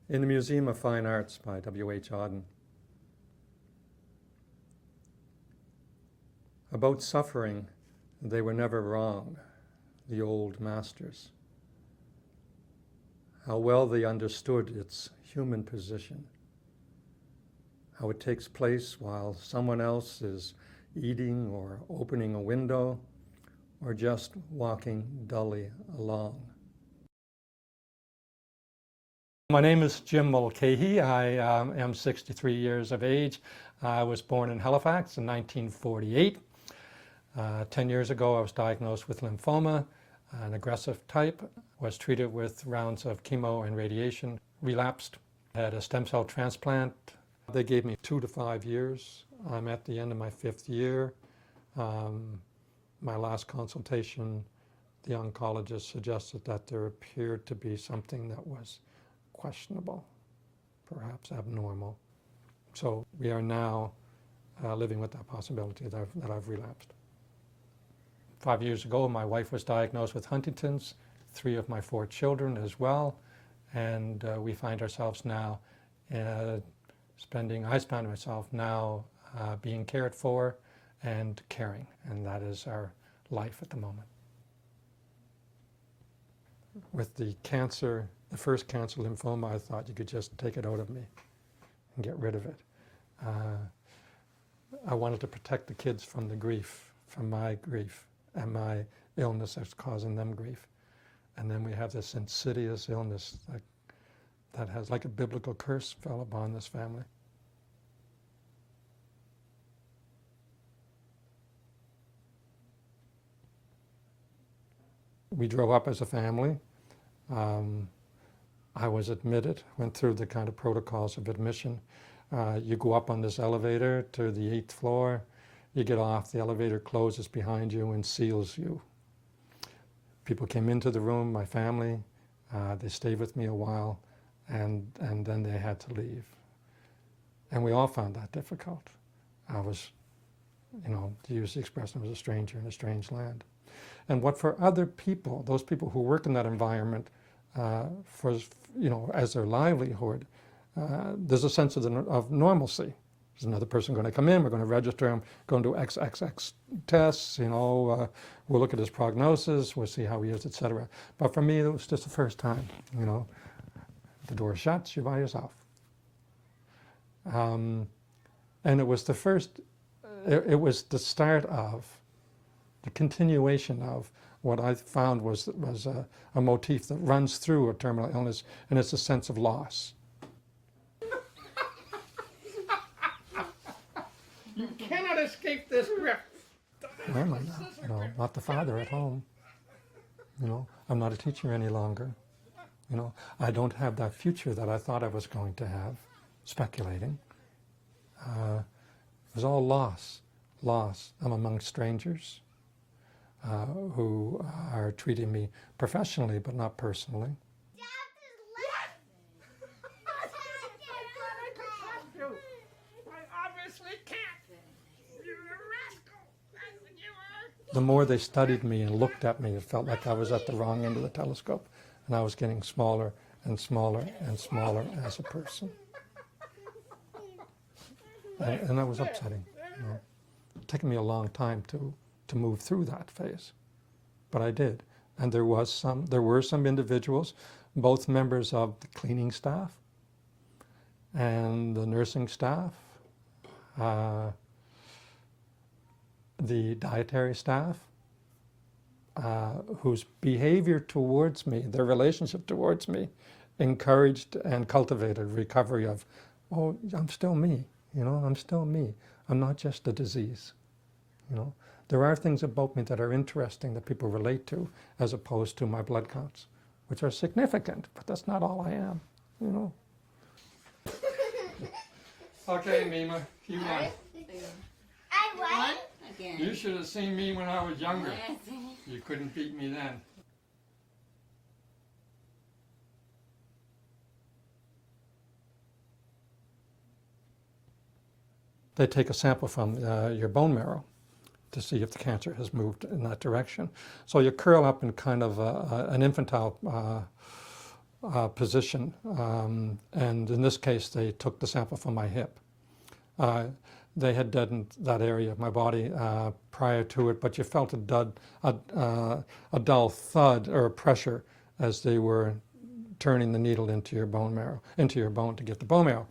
in the Museum of Fine Arts by W.H. Auden. About suffering, they were never wrong, the old masters. How well they understood its human position, how it takes place while someone else is eating or opening a window or just walking dully along. My name is Jim Mulcahy. I am 63 years of age. I was born in Halifax in 1948. 10 years ago I was diagnosed with lymphoma, an aggressive type, was treated with rounds of chemo and radiation, relapsed, had a stem cell transplant. They gave me 2 to 5 years. I'm at the end of my 5th year. My last consultation, the oncologist suggested that there appeared to be something that was questionable, perhaps abnormal. So we are now living with that possibility that I've relapsed. 5 years ago, my wife was diagnosed with Huntington's, 3 of my 4 children as well, and we find ourselves now I find myself now being cared for and caring, and that is our life at the moment. With the cancer, the first cancer, lymphoma, I thought you could just take it out of me and get rid of it. I wanted to protect the kids from the grief, from my grief and my illness that's causing them grief. And then we have this insidious illness that has, like a biblical curse, fell upon this family. We drove up as a family. I was admitted, went through the kind of protocols of admission. You go up on this elevator to the 8th floor, you get off, the elevator closes behind you and seals you. People came into the room, my family, they stayed with me a while, and then they had to leave. And we all found that difficult. I was, to use the expression, I was a stranger in a strange land. And what for other people, those people who work in that environment, as their livelihood, there's a sense of normalcy. There's another person going to come in, we're going to register him, going to do XXX tests, we'll look at his prognosis, we'll see how he is, etc. But for me, it was just the first time, the door shuts, you're by yourself. And it was it was the start of, the continuation of what I found was a motif that runs through a terminal illness, and it's a sense of loss. You cannot escape this grip. Well, not the father at home. I'm not a teacher any longer. I don't have that future that I thought I was going to have, speculating. It was all loss. I'm among strangers who are treating me professionally but not personally. The more they studied me and looked at me, it felt like I was at the wrong end of the telescope, and I was getting smaller and smaller and smaller as a person. And that was upsetting. It took me a long time to move through that phase, but I did. And there were some individuals, both members of the cleaning staff and the nursing staff, the dietary staff, whose behavior towards me, their relationship towards me, encouraged and cultivated recovery of, oh, I'm still me, I'm still me. I'm not just a disease, There are things about me that are interesting that people relate to, as opposed to my blood counts, which are significant, but that's not all I am, Okay, Mima, you won. I won? Again. You should have seen me when I was younger. You couldn't beat me then. They take a sample from your bone marrow to see if the cancer has moved in that direction. So you curl up in kind of an infantile position, and in this case they took the sample from my hip. They had deadened that area of my body prior to it, but you felt a dull thud or a pressure as they were turning the needle into your bone marrow, into your bone to get the bone marrow.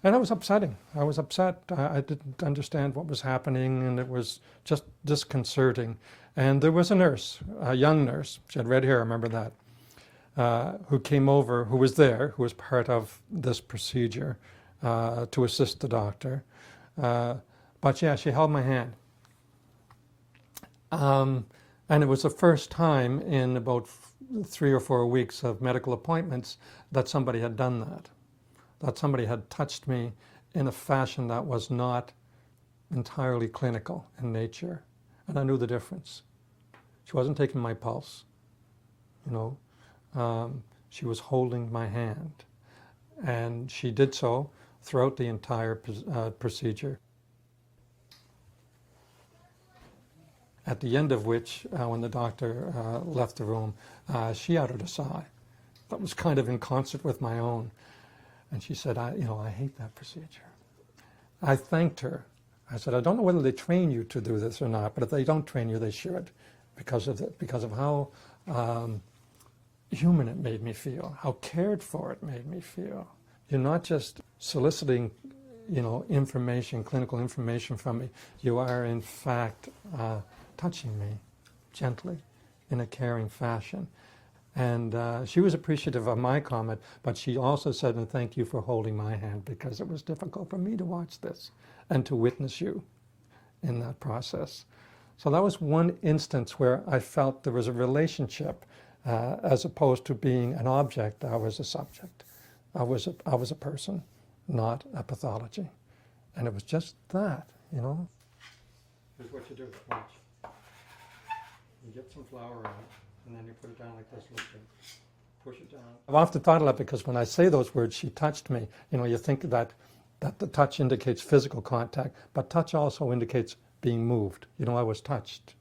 And it was upsetting. I was upset. I didn't understand what was happening, and it was just disconcerting. And there was a nurse, a young nurse, she had red hair, I remember that, who came over, who was there, who was part of this procedure to assist the doctor. But yeah, she held my hand. And it was the first time in about 3 or 4 weeks of medical appointments that somebody had done that somebody had touched me in a fashion that was not entirely clinical in nature. And I knew the difference. She wasn't taking my pulse, you know. She was holding my hand. And she did so throughout the entire procedure. At the end of which, when the doctor left the room, she uttered a sigh that was kind of in concert with my own. And she said, I hate that procedure. I thanked her. I said, I don't know whether they train you to do this or not, but if they don't train you, they should, because of how human it made me feel, how cared for it made me feel. You're not just soliciting, information, clinical information from me. You are, in fact, touching me gently in a caring fashion. And she was appreciative of my comment, but she also said, and thank you for holding my hand, because it was difficult for me to watch this and to witness you in that process. So that was one instance where I felt there was a relationship as opposed to being an object. I was a subject. I was a person, not a pathology. And it was just that, Here's what you do. Watch. You get some flour out, and then you put it down like this, push it down. I've often thought of that because when I say those words, she touched me, you think that the touch indicates physical contact, but touch also indicates being moved. I was touched.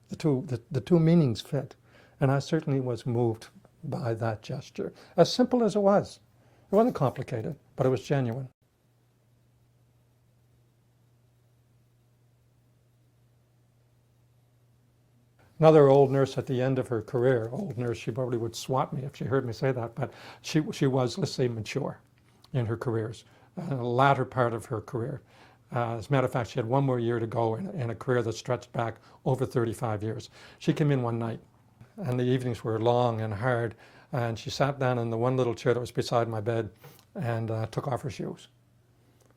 The two meanings fit. And I certainly was moved by that gesture, as simple as it was. It wasn't complicated, but it was genuine. Another old nurse at the end of her career, old nurse, she probably would swat me if she heard me say that, but she was, let's say, mature in her careers, the latter part of her career. As a matter of fact, she had one more year to go in a career that stretched back over 35 years. She came in one night, and the evenings were long and hard, and she sat down in the one little chair that was beside my bed and took off her shoes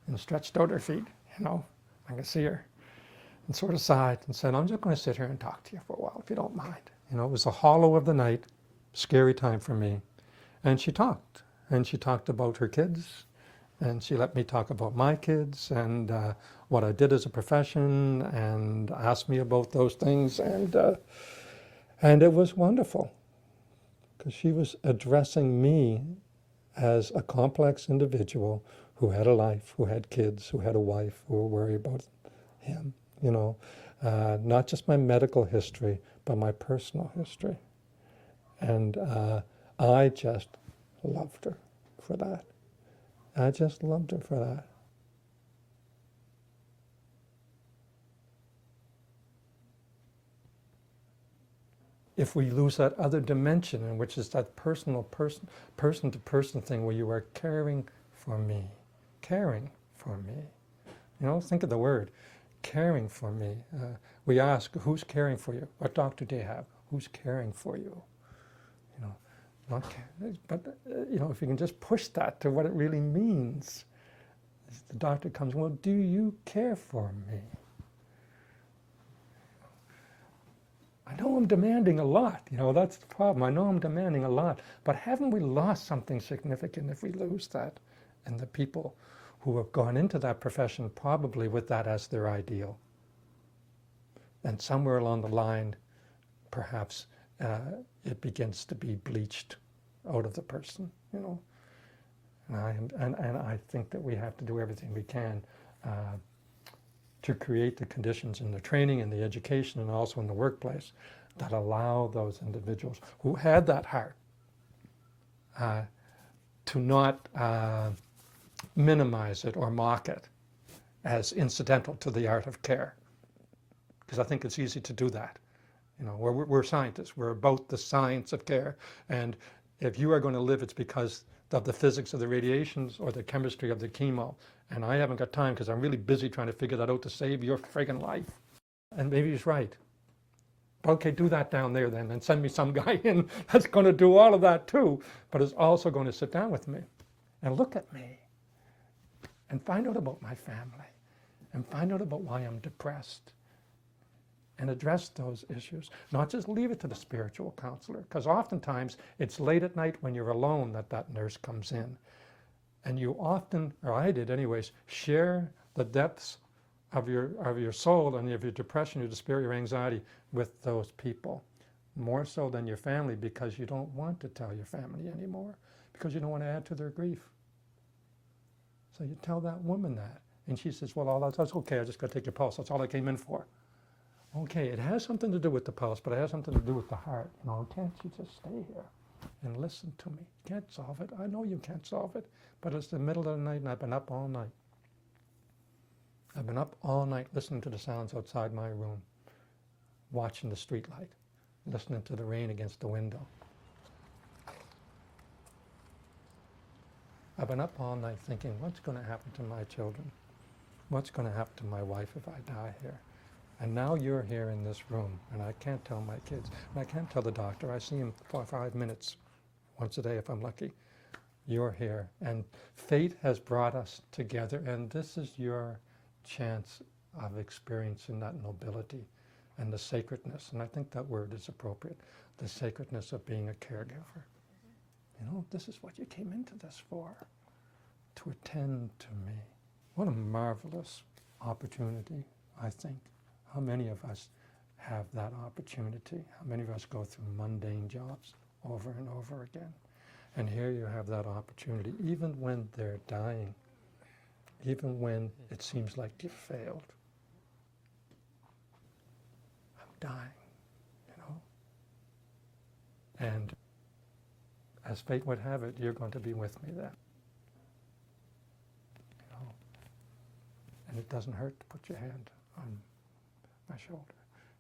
and stretched out her feet, I could see her. And sort of sighed and said, I'm just going to sit here and talk to you for a while, if you don't mind. It was the hollow of the night, scary time for me. And she talked. And she talked about her kids. And she let me talk about my kids and what I did as a profession, and asked me about those things. And it was wonderful, because she was addressing me as a complex individual who had a life, who had kids, who had a wife, who were worried about him. Not just my medical history, but my personal history. And I just loved her for that. I just loved her for that. If we lose that other dimension, in which is that personal person-to-person thing where you are caring for me. Think of the word. Caring for me. We ask, who's caring for you? What doctor do you have? Who's caring for you? But if you can just push that to what it really means, the doctor comes, well, do you care for me? I know I'm demanding a lot, that's the problem. I know I'm demanding a lot, but haven't we lost something significant if we lose that? And the people who have gone into that profession probably with that as their ideal. And somewhere along the line, perhaps it begins to be bleached out of the person, And I think that we have to do everything we can to create the conditions in the training and the education and also in the workplace that allow those individuals who had that heart to not minimize it or mock it as incidental to the art of care, because I think it's easy to do that. You know, we're scientists. We're about the science of care, and if you are going to live, it's because of the physics of the radiations or the chemistry of the chemo. And I haven't got time because I'm really busy trying to figure that out to save your friggin' life. And maybe he's right. Okay, do that down there then, and send me some guy in that's going to do all of that too, but is also going to sit down with me and look at me and find out about my family and find out about why I'm depressed and address those issues. Not just leave it to the spiritual counselor, because oftentimes it's late at night when you're alone that nurse comes in. And you often, or I did anyways, share the depths of your soul and of your depression, your despair, your anxiety with those people. More so than your family, because you don't want to tell your family anymore, because you don't want to add to their grief. So you tell that woman that. And she says, well, that's okay, I just got to take your pulse. That's all I came in for. Okay, it has something to do with the pulse, but it has something to do with the heart. You know, can't you just stay here and listen to me? You can't solve it. I know you can't solve it, but it's the middle of the night and I've been up all night. I've been up all night listening to the sounds outside my room, watching the street light, listening to the rain against the window. I've been up all night thinking, what's going to happen to my children? What's going to happen to my wife if I die here? And now you're here in this room, and I can't tell my kids, and I can't tell the doctor. I see him for 5 minutes once a day if I'm lucky. You're here, and fate has brought us together, and this is your chance of experiencing that nobility and the sacredness, and I think that word is appropriate, the sacredness of being a caregiver. You know, this is what you came into this for, to attend to me. What a marvelous opportunity, I think. How many of us have that opportunity? How many of us go through mundane jobs over and over again? And here you have that opportunity, even when they're dying, even when it seems like you've failed. I'm dying, you know? And as fate would have it, you're going to be with me then. You know? And it doesn't hurt to put your hand on my shoulder.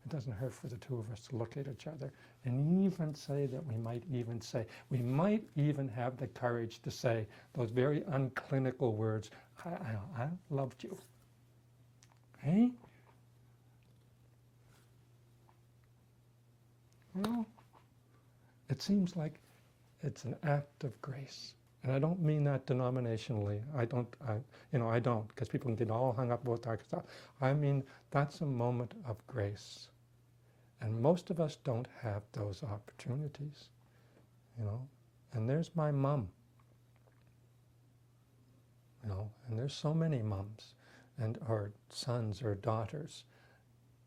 It doesn't hurt for the two of us to look at each other and even say that we might even have the courage to say those very unclinical words, I loved you. Hey? Well, it seems like it's an act of grace. And I don't mean that denominationally. I don't, because people can get all hung up about that stuff. I mean, that's a moment of grace. And most of us don't have those opportunities, you know. And there's my mom, you know, and there's so many mums, or sons or daughters.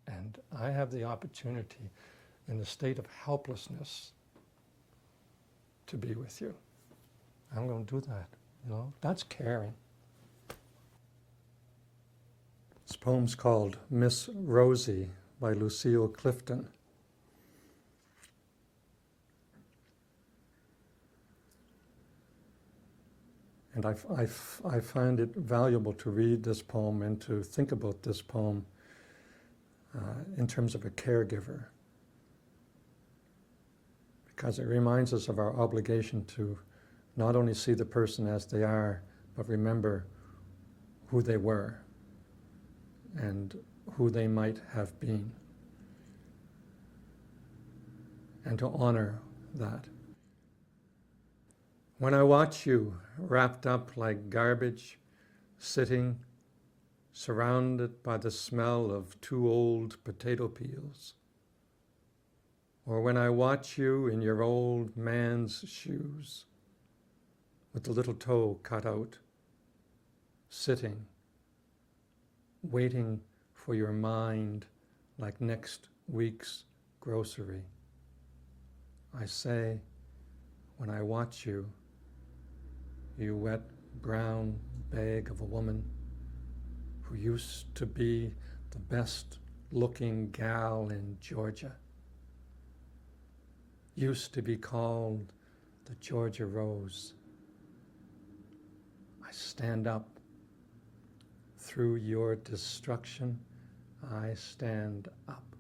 And I have the opportunity in the state of helplessness to be with you. I'm going to do that, you know. That's caring. This poem's called Miss Rosie by Lucille Clifton. And I find it valuable to read this poem and to think about this poem in terms of a caregiver, because it reminds us of our obligation to not only see the person as they are, but remember who they were and who they might have been, and to honor that. When I watch you wrapped up like garbage, sitting, surrounded by the smell of 2 old potato peels, or when I watch you in your old man's shoes, with the little toe cut out, sitting, waiting for your mind like next week's grocery. I say, when I watch you, you wet brown bag of a woman who used to be the best looking gal in Georgia, used to be called the Georgia rose. I stand up. Through your destruction, I stand up.